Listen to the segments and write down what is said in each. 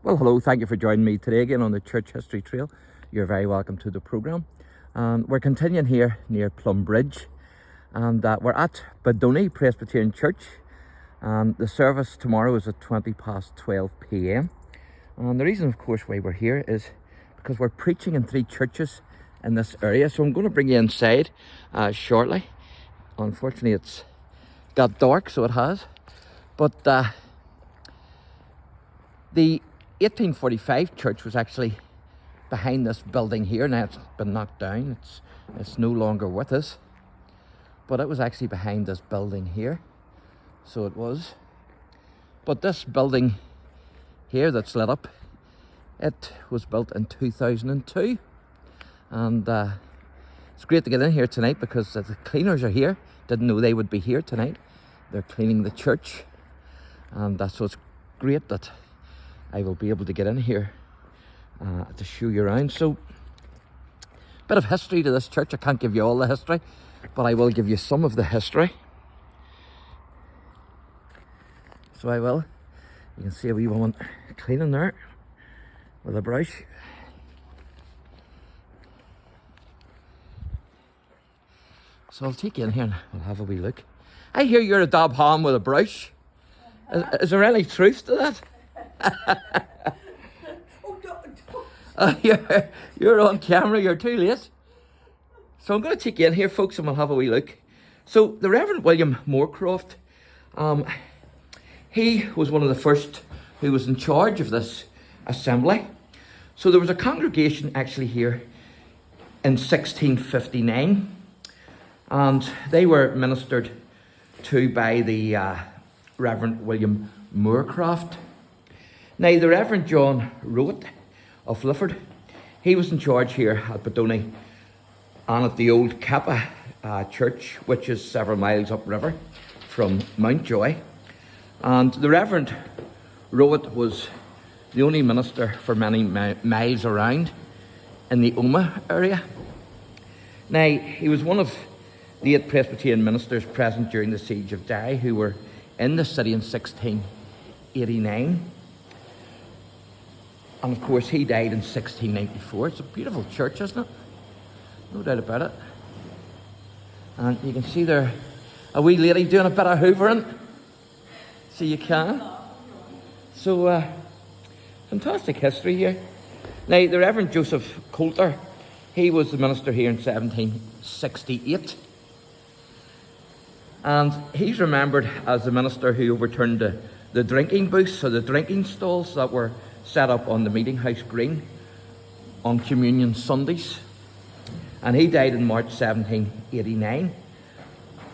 Well, hello, thank you for joining me today again on the Church History Trail. You're very welcome to the programme. And we're continuing here near Plum Bridge, and we're at BADONEY Presbyterian Church, and the service tomorrow is at 12 p.m. And the reason, of course, why we're here is because we're preaching in 3 churches in this area. So I'm going to bring you inside shortly. Unfortunately, it's got dark, so it has. But the 1845 church was actually behind this building here. Now it's been knocked down. It's no longer with us. But it was actually behind this building here. So it was. But this building here that's lit up, it was built in 2002. And it's great to get in here tonight because the cleaners are here. Didn't know they would be here tonight. They're cleaning the church. And so it's great that I will be able to get in here to show you around. So, bit of history to this church. I can't give you all the history, but I will give you some of the history. So I will. You can see a wee woman cleaning there with a brush. So I'll take you in here and we'll have a wee look. I hear you're a dab ham with a brush. Is there any truth to that? You're on camera, you're too late. So I'm going to take you in here, folks, and we'll have a wee look. So the Reverend William Moorcroft, he was one of the first who was in charge of this assembly. So there was a congregation actually here in 1659, and they were ministered to by the Reverend William Moorcroft. Now, the Reverend John Rowett of Lifford, he was in charge here at Badoney and at the old Kappa church, which is several miles upriver from Mountjoy. And the Reverend Rowett was the only minister for many miles around in the Omagh area. Now, he was one of the 8 Presbyterian ministers present during the siege of Derry who were in the city in 1689. And of course, he died in 1694. It's a beautiful church, isn't it? No doubt about it. And you can see there a wee lady doing a bit of hoovering. So you can. So, fantastic history here. Now, the Reverend Joseph Coulter, he was the minister here in 1768. And he's remembered as the minister who overturned the drinking booths, or the drinking stalls that were set up on the Meeting House Green on Communion Sundays. And he died in March 1789.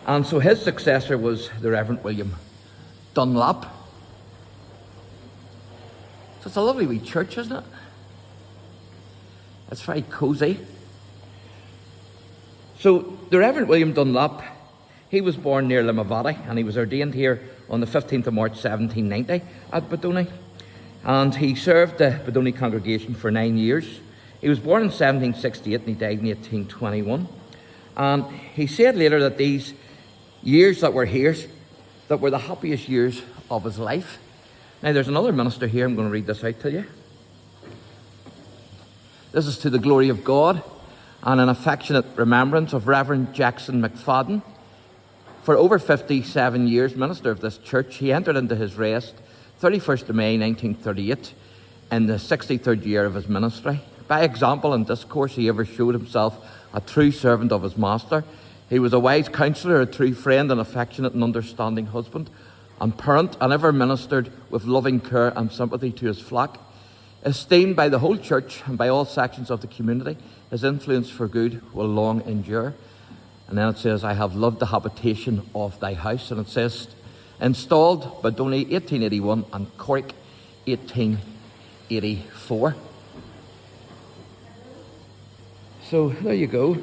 And so his successor was the Reverend William Dunlop. So it's a lovely wee church, isn't it? It's very cosy. So the Reverend William Dunlop, he was born near Limavady, and he was ordained here on the 15th of March 1790 at Badoney. And he served the Badoney congregation for 9 years. He was born in 1768 and he died in 1821. And he said later that these years that were here, that were the happiest years of his life. Now there's another minister here, I'm going to read this out to you. This is to the glory of God and an affectionate remembrance of Reverend Jackson McFadden. For over 57 years, minister of this church, he entered into his rest 31st of May 1938 in the 63rd year of his ministry. By example and discourse, he ever showed himself a true servant of his master. He was a wise counsellor, a true friend, an affectionate and understanding husband and parent, and ever ministered with loving care and sympathy to his flock. Esteemed by the whole church and by all sections of the community, his influence for good will long endure. And then it says, I have loved the habitation of thy house. And it says, installed Badoney 1881 and Cork 1884. So there you go.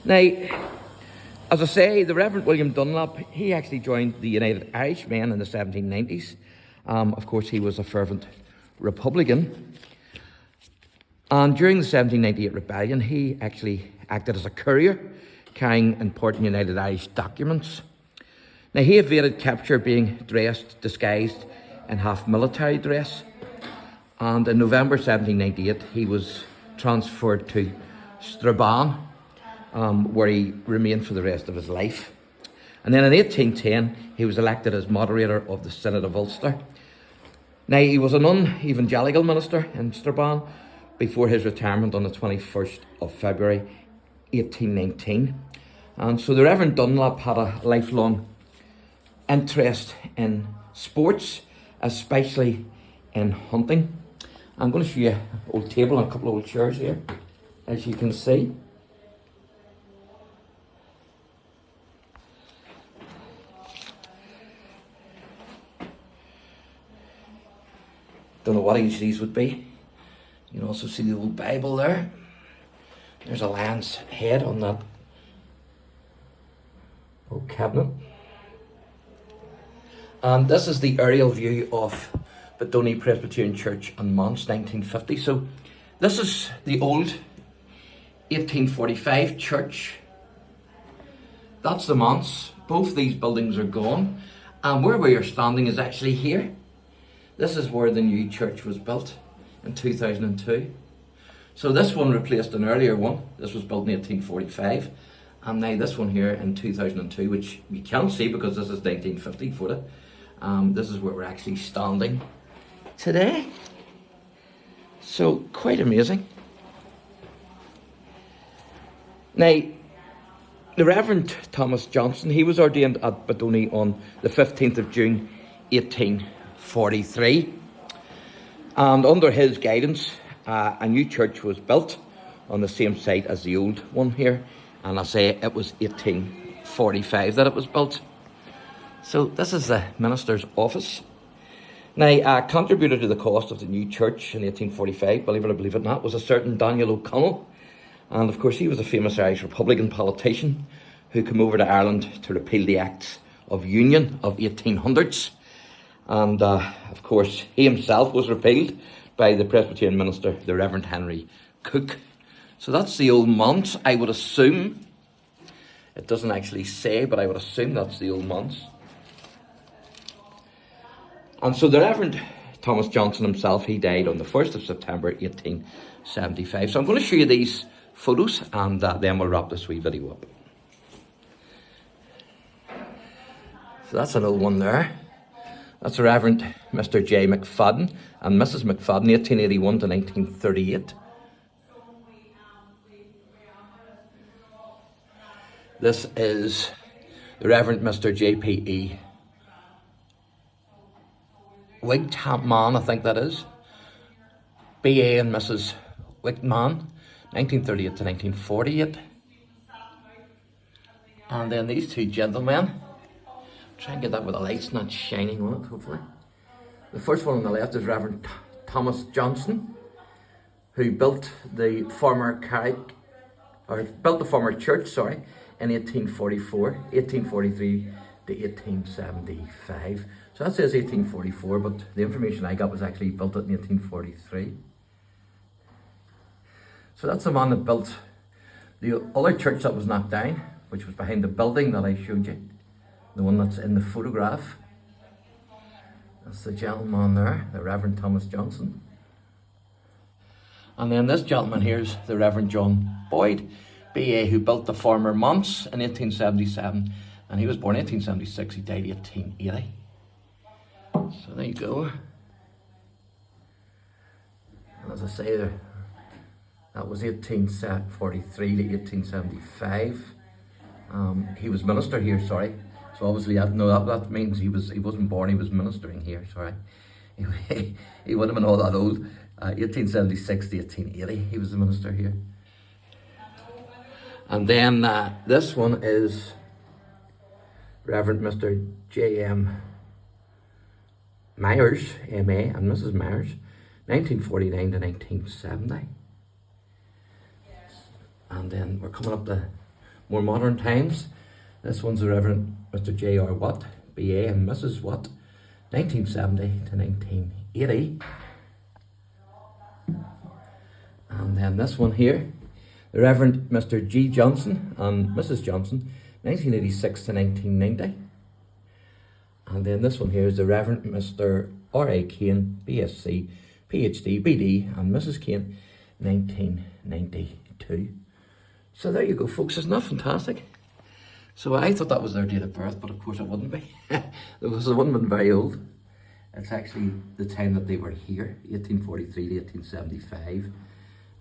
Now, as I say, the Reverend William Dunlop, he actually joined the United Irishmen in the 1790s. Of course, he was a fervent Republican. And during the 1798 rebellion, he actually acted as a courier, carrying important United Irish documents. Now, he evaded capture being disguised in half military dress. And in November 1798, he was transferred to Strabane, where he remained for the rest of his life. And then in 1810, he was elected as moderator of the Synod of Ulster. Now, he was a non-evangelical minister in Strabane before his retirement on the 21st of February 1819. And so the Reverend Dunlop had a lifelong interest in sports, especially in hunting. I'm going to show you an old table and a couple of old chairs here, as you can see. Don't know what age these would be. You can also see the old Bible there. There's a lion's head on that old cabinet. And this is the aerial view of BADONEY Presbyterian Church and Manse, 1950. So this is the old 1845 church. That's the Manse. Both these buildings are gone. And where we are standing is actually here. This is where the new church was built in 2002. So this one replaced an earlier one. This was built in 1845. And now this one here in 2002, which you can't see because this is 1950 photo. This is where we're actually standing today. So quite amazing. Now, the Reverend Thomas Johnston, he was ordained at BADONEY on the 15th of June 1843. And under his guidance, a new church was built on the same site as the old one here. And I say it was 1845 that it was built. So this is the minister's office. Now, contributor to the cost of the new church in 1845, believe it or believe it not, was a certain Daniel O'Connell. And of course, he was a famous Irish Republican politician who came over to Ireland to repeal the Acts of Union of 1800s. And of course, he himself was repealed by the Presbyterian minister, the Reverend Henry Cook. So that's the old Manse, I would assume. It doesn't actually say, but I would assume that's the old Manse. And so the Reverend Thomas Johnston himself, he died on the 1st of September 1875. So I'm going to show you these photos and then we'll wrap this wee video up. So that's an old one there. That's the Reverend Mr. J. McFadden and Mrs. McFadden, 1881 to 1938. This is the Reverend Mr. J.P.E. Wightman, I think that is. B.A. and Mrs. Wightman, 1938 to 1948. And then these two gentlemen. Try and get that with the lights not shining on it, hopefully. The first one on the left is Reverend Thomas Johnston, who built the former church, in 1843 to 1875. So that says 1844, but the information I got was actually built it in 1843. So that's the man that built the other church that was knocked down, which was behind the building that I showed you. The one that's in the photograph. That's the gentleman there, the Reverend Thomas Johnston. And then this gentleman here is the Reverend John Boyd, B.A., who built the former Manse in 1877. And he was born in 1876, he died in 1880. So there you go. And as I say, that was 1843 to 1875. He was minister here, sorry. So obviously, that means he wasn't born, he was ministering here, sorry. He wouldn't have been all that old. 1876 to 1880, he was the minister here. And then this one is Reverend Mr. J.M. Myers, M.A., and Mrs. Myers, 1949 to 1970. And then we're coming up to more modern times. This one's the Reverend Mr. J.R. Watt, B.A., and Mrs. Watt, 1970 to 1980. And then this one here, the Reverend Mr. G. Johnson and Mrs. Johnson, 1986 to 1990. And then this one here is the Reverend Mr. R.A. Kane, BSc, PhD, BD, and Mrs. Kane, 1992. So there you go, folks. Isn't that fantastic? So I thought that was their date of birth, but of course it wouldn't be. Because it wouldn't have been very old. It's actually the time that they were here, 1843 to 1875,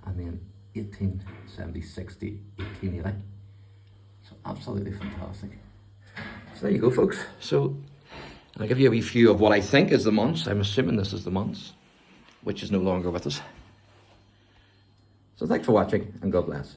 and then 1876 to 1880. So absolutely fantastic. So there you go, folks. So I'll give you a wee view of what I think is the Monks. I'm assuming this is the Monks, which is no longer with us. So thanks for watching, and God bless.